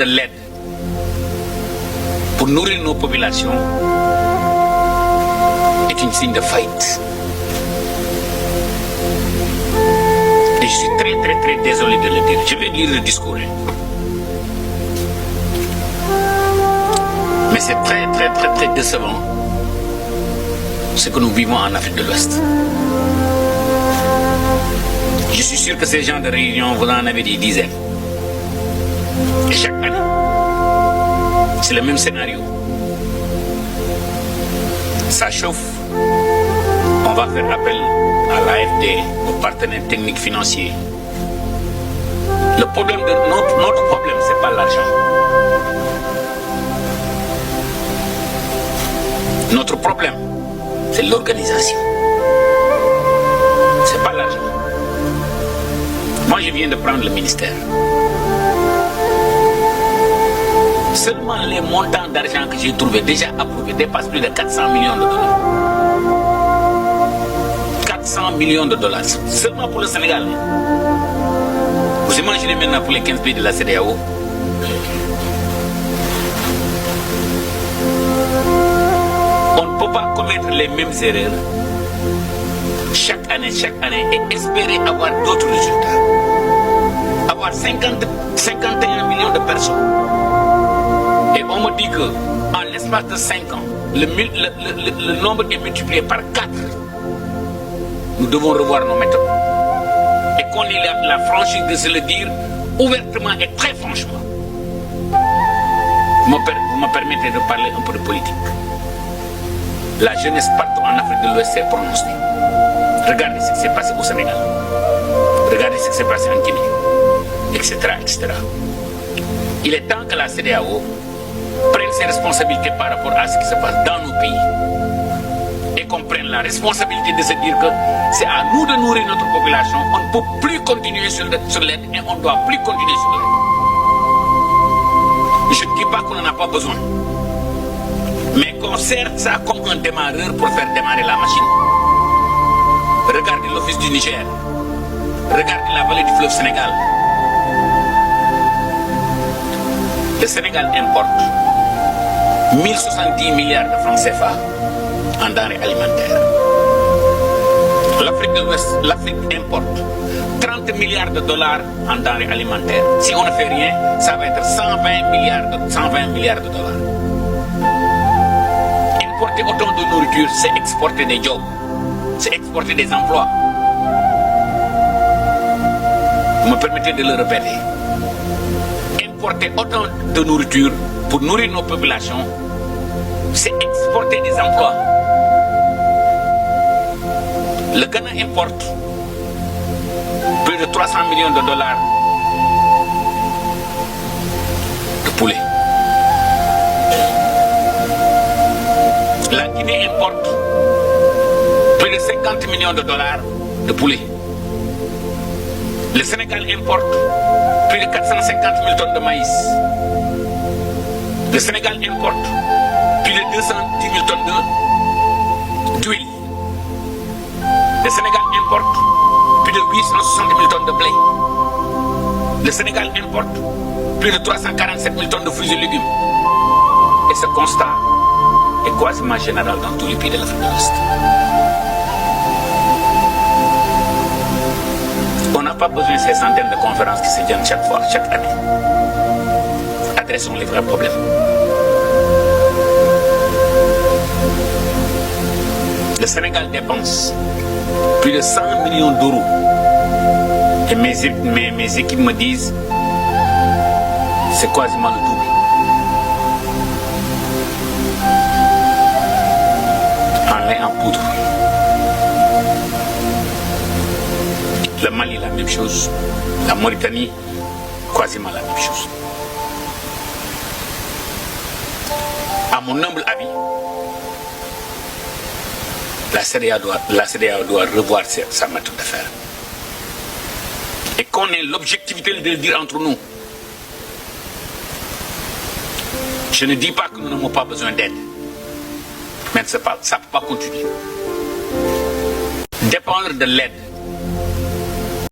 de l'aide pour nourrir nos populations est une signe de faillite. Et je suis très désolé de le dire. Je vais lire le discours. Mais c'est très décevant ce que nous vivons en Afrique de l'Ouest. Je suis sûr que ces gens de réunion, vous en avez des dizaines. Et chaque année, c'est le même scénario. Ça chauffe. On va faire appel à l'AFD, aux partenaires techniques financiers. Le problème de notre problème, c'est pas l'argent. Notre problème, c'est l'organisation. C'est pas l'argent. Moi, je viens de prendre le ministère. Seulement les montants d'argent que j'ai trouvés déjà approuvés dépassent plus de 400 millions de dollars. 400 millions de dollars, seulement pour le Sénégal. Vous imaginez maintenant pour les 15 pays de la CEDEAO. On ne peut pas commettre les mêmes erreurs chaque année et espérer avoir d'autres résultats. Avoir 51 millions de personnes. Et on me dit qu'en l'espace de 5 ans, le nombre est multiplié par 4. Nous devons revoir nos méthodes. Et qu'on ait la franchise de se le dire ouvertement et très franchement. Vous me permettez de parler un peu de politique. La jeunesse partout en Afrique de l'Ouest s'est prononcée. Regardez ce qui s'est passé au Sénégal. Regardez ce qui s'est passé en Guinée. Etc. Il est temps que la CEDEAO prenne ses responsabilités par rapport à ce qui se passe dans nos pays et qu'on prenne la responsabilité de se dire que c'est à nous de nourrir notre population. On ne peut plus continuer sur l'aide et on ne doit plus continuer sur l'aide. Je ne dis pas qu'on n'en a pas besoin, mais qu'on sert ça comme un démarreur pour faire démarrer la machine. Regardez l'office du Niger, regardez la vallée du fleuve Sénégal. Le Sénégal importe 1070 milliards de francs CFA en denrées alimentaires. L'Afrique de l'Ouest, l'Afrique importe 30 milliards de dollars en denrées alimentaires. Si on ne fait rien, ça va être 120 milliards de dollars. Importer autant de nourriture, c'est exporter des jobs, c'est exporter des emplois. Vous me permettez de le répéter. Importer autant de nourriture pour nourrir nos populations, c'est exporter des emplois. Le Ghana importe plus de 300 millions de dollars de poulet. La Guinée importe plus de 50 millions de dollars de poulet. Le Sénégal importe plus de 450 000 tonnes de maïs. Le Sénégal importe plus de 210 000 tonnes d'huile. Le Sénégal importe plus de 860 000 tonnes de blé. Le Sénégal importe plus de 347 000 tonnes de fruits et légumes. Et ce constat est quasiment général dans tous les pays de l'Afrique de l'Ouest. On n'a pas besoin de ces centaines de conférences qui se tiennent chaque année. Adressons les vrais problèmes. Le Sénégal dépense plus de 100 millions d'euros. Et mes équipes me disent c'est quasiment le double. En lait en poudre. Le Mali, la même chose. La Mauritanie, quasiment la même chose. À mon humble avis, la CEDEAO doit revoir sa méthode de faire. Et qu'on ait l'objectivité de le dire entre nous. Je ne dis pas que nous n'avons pas besoin d'aide. Mais ça ne peut pas continuer. Dépendre de l'aide